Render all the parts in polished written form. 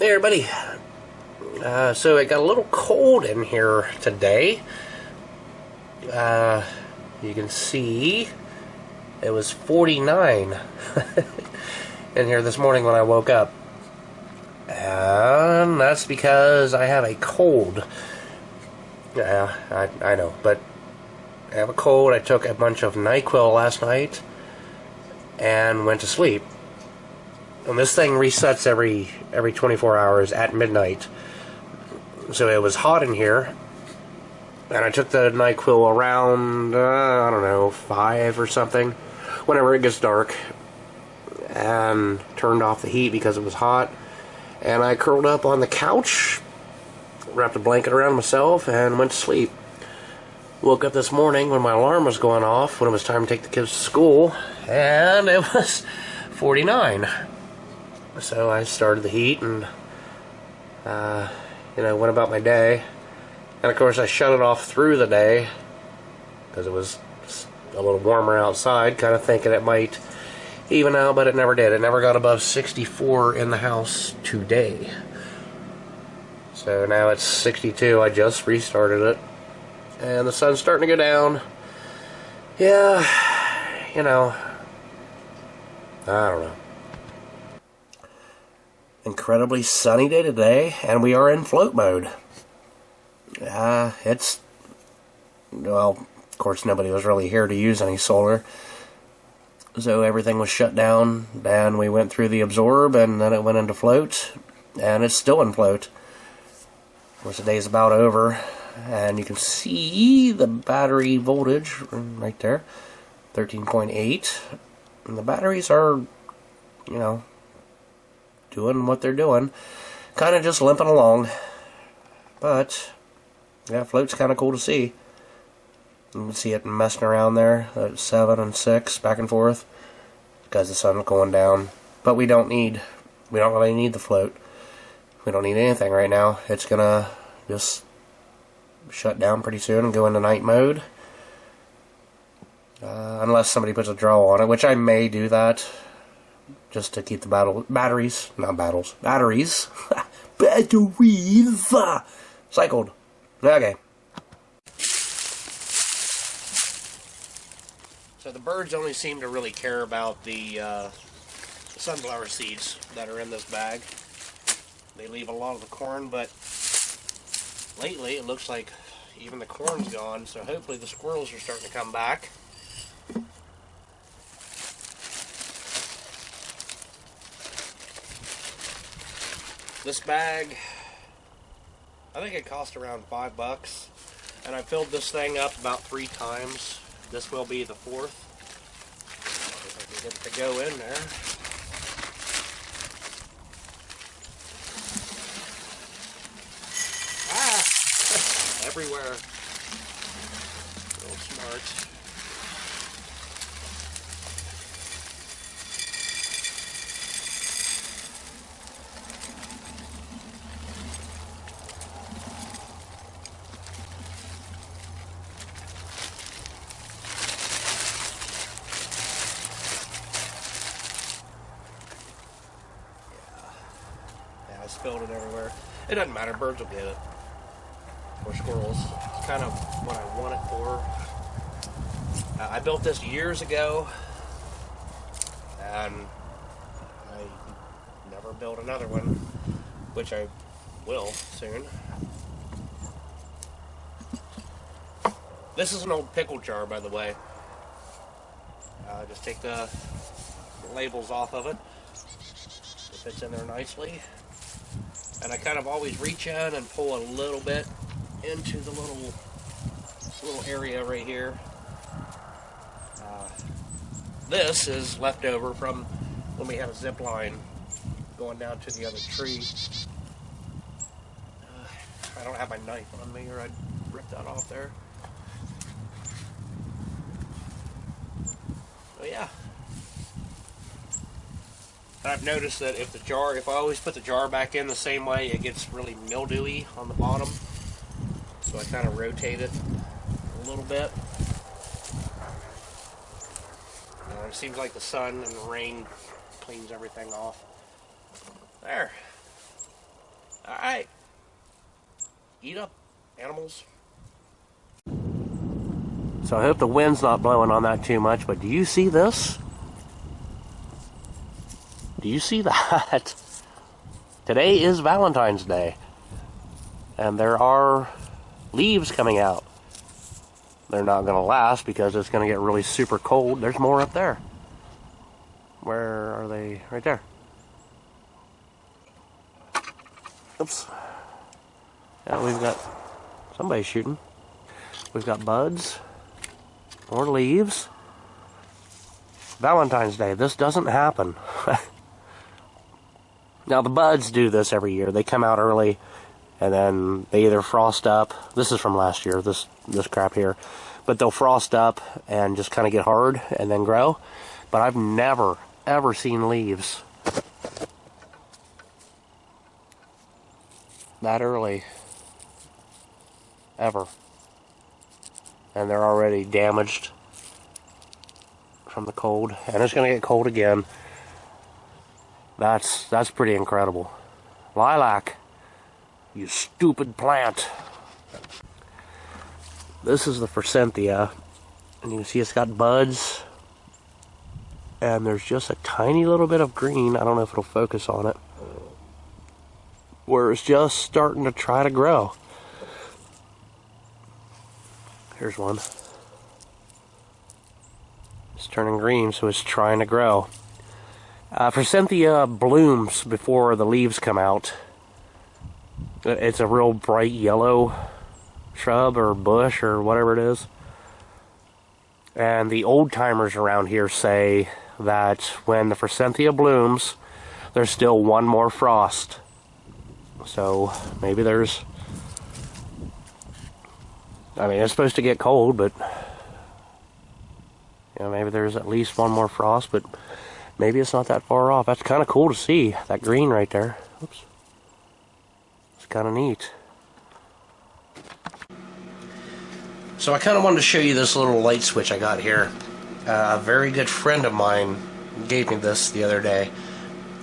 Hey everybody, so it got a little cold in here today. You can see it was 49 in here this morning when I woke up. And that's because I have a cold. Yeah, I know, but I have a cold. I took a bunch of NyQuil last night and went to sleep. And this thing resets every 24 hours at midnight. So it was hot in here. And I took the NyQuil around, I don't know, 5 or something. Whenever it gets dark. And turned off the heat because it was hot. And I curled up on the couch. Wrapped a blanket around myself and went to sleep. Woke up this morning when my alarm was going off. When it was time to take the kids to school. And it was 49. So I started the heat and, went about my day. And of course I shut it off through the day because it was a little warmer outside, kind of thinking it might even out, but it never did. It never got above 64 in the house today. So now it's 62. I just restarted it. And the sun's starting to go down. Yeah, I don't know. Incredibly sunny day today, and we are in float mode. Of course nobody was really here to use any solar. So everything was shut down, and we went through the absorb, and then it went into float, and it's still in float. Of course the day's about over, and you can see the battery voltage right there, 13.8. And the batteries are, doing what they're doing. Kind of just limping along. But, yeah, float's kind of cool to see. You can see it messing around there at 7 and 6, back and forth, because the sun's going down. But we don't really need the float. We don't need anything right now. It's gonna just shut down pretty soon and go into night mode. Unless somebody puts a draw on it, which I may do that. Just to keep the batteries cycled. Okay. So the birds only seem to really care about the sunflower seeds that are in this bag. They leave a lot of the corn, but lately it looks like even the corn's gone, so hopefully the squirrels are starting to come back. This bag, I think it cost around $5, and I filled this thing up about 3 times. This will be the 4th. If I can get it to go in there. Everywhere. Real smart. I spilled it everywhere. It doesn't matter, birds will get it. Or squirrels. It's kind of what I want it for. I built this years ago, and I never built another one, which I will soon. This is an old pickle jar, by the way. Just take the labels off of it. It fits in there nicely. And I kind of always reach in and pull a little bit into the little area right here. This is left over from when we had a zip line going down to the other tree. I don't have my knife on me, or I'd rip that off there. But yeah. And I've noticed that if I always put the jar back in the same way, it gets really mildewy on the bottom. So I kind of rotate it a little bit. It seems like the sun and the rain cleans everything off. There. Alright. Eat up, animals. So I hope the wind's not blowing on that too much, but do you see this? Do you see that? Today is Valentine's Day, and there are leaves coming out. They're not going to last because it's going to get really super cold. There's more up there. Where are they? Right there. Oops. Yeah, we've got somebody shooting. We've got buds. More leaves. Valentine's Day. This doesn't happen. Now, the buds do this every year. They come out early, and then they either frost up. This is from last year, this crap here. But they'll frost up and just kind of get hard and then grow. But I've never, ever seen leaves that early. Ever. And they're already damaged from the cold. And it's going to get cold again. That's pretty incredible. Lilac, you stupid plant. This is the forsythia, and you can see it's got buds, and there's just a tiny little bit of green. I don't know if it'll focus on it, where it's just starting to try to grow. Here's one. It's turning green, so it's trying to grow. Forsythia blooms before the leaves come out. It's a real bright yellow shrub or bush or whatever it is. And the old timers around here say that when the forsythia blooms, there's still one more frost. So maybe there's... I mean, it's supposed to get cold, but... You know, maybe there's at least one more frost, but... Maybe it's not that far off. That's kind of cool to see, that green right there. Oops. It's kind of neat. So I kind of wanted to show you this little light switch I got here. A very good friend of mine gave me this the other day.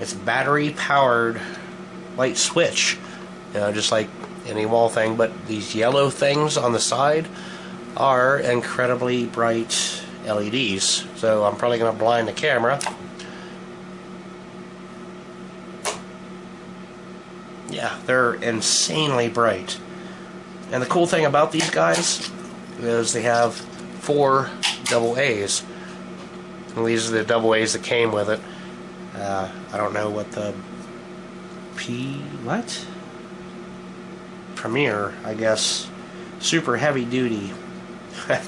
It's a battery-powered light switch. You know, just like any wall thing, but these yellow things on the side are incredibly bright LEDs. So I'm probably going to blind the camera. Yeah, they're insanely bright. And the cool thing about these guys is they have 4 AA's. And these are the AA's that came with it. I don't know what the Premier, I guess. Super heavy duty. I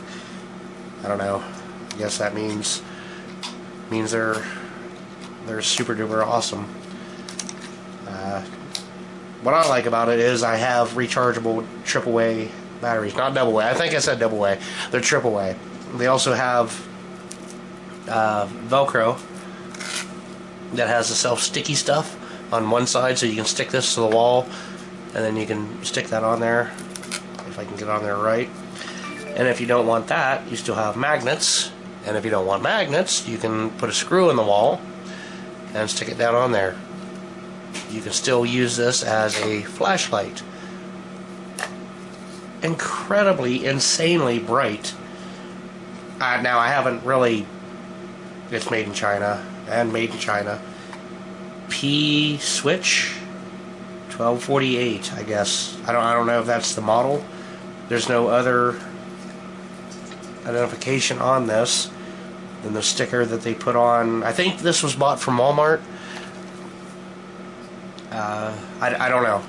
don't know. I guess that means they're super duper awesome. What I like about it is I have rechargeable AAA batteries, not AA. I think I said AA. They're AAA. They also have Velcro that has the self-sticky stuff on one side, so you can stick this to the wall, and then you can stick that on there, if I can get on there right. And if you don't want that, you still have magnets. And if you don't want magnets, you can put a screw in the wall and stick it down on there. You can still use this as a flashlight. Incredibly, insanely bright. Now, I haven't really... It's made in China, and made in China. P switch 1248, I guess. I don't know if that's the model. There's no other identification on this than the sticker that they put on. I think this was bought from Walmart. I don't know.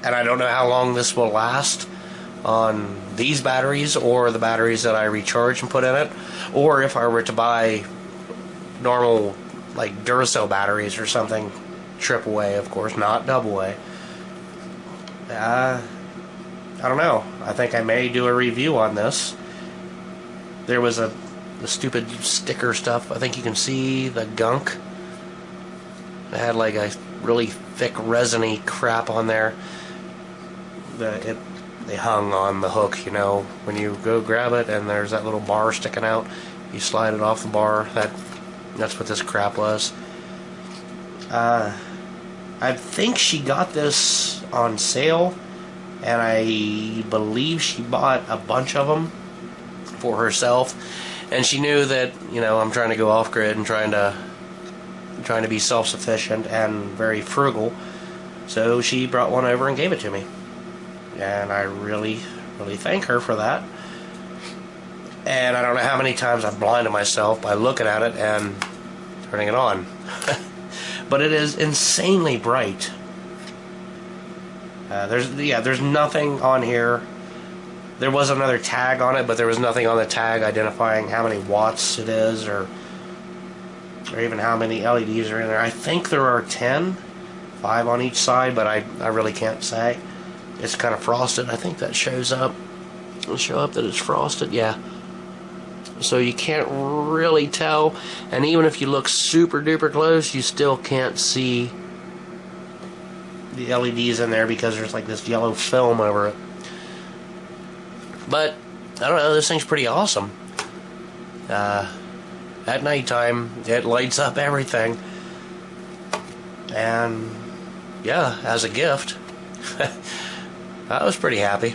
And I don't know how long this will last on these batteries or the batteries that I recharge and put in it, or if I were to buy normal like Duracell batteries or something, AAA, of course, not AA. I don't know. I think I may do a review on this. There was the stupid sticker stuff. I think you can see the gunk. It had like a really thick resiny crap on there. They hung on the hook, you know, when you go grab it and there's that little bar sticking out, you slide it off the bar. That's what this crap was. I think she got this on sale, and I believe she bought a bunch of them for herself. And she knew that, you know, I'm trying to go off grid and trying to be self-sufficient and very frugal. So she brought one over and gave it to me, and I really, really thank her for that. And I don't know how many times I've blinded myself by looking at it and turning it on. But it is insanely bright. There's nothing on here. There was another tag on it, but there was nothing on the tag identifying how many watts it is, or even how many LEDs are in there. I think there are 10, 5 on each side, but I really can't say. It's kind of frosted. I think that shows up. It'll show up that it's frosted, yeah. So you can't really tell, and even if you look super duper close, you still can't see the LEDs in there because there's like this yellow film over it. But I don't know, this thing's pretty awesome. At nighttime, it lights up everything, and yeah, as a gift, I was pretty happy.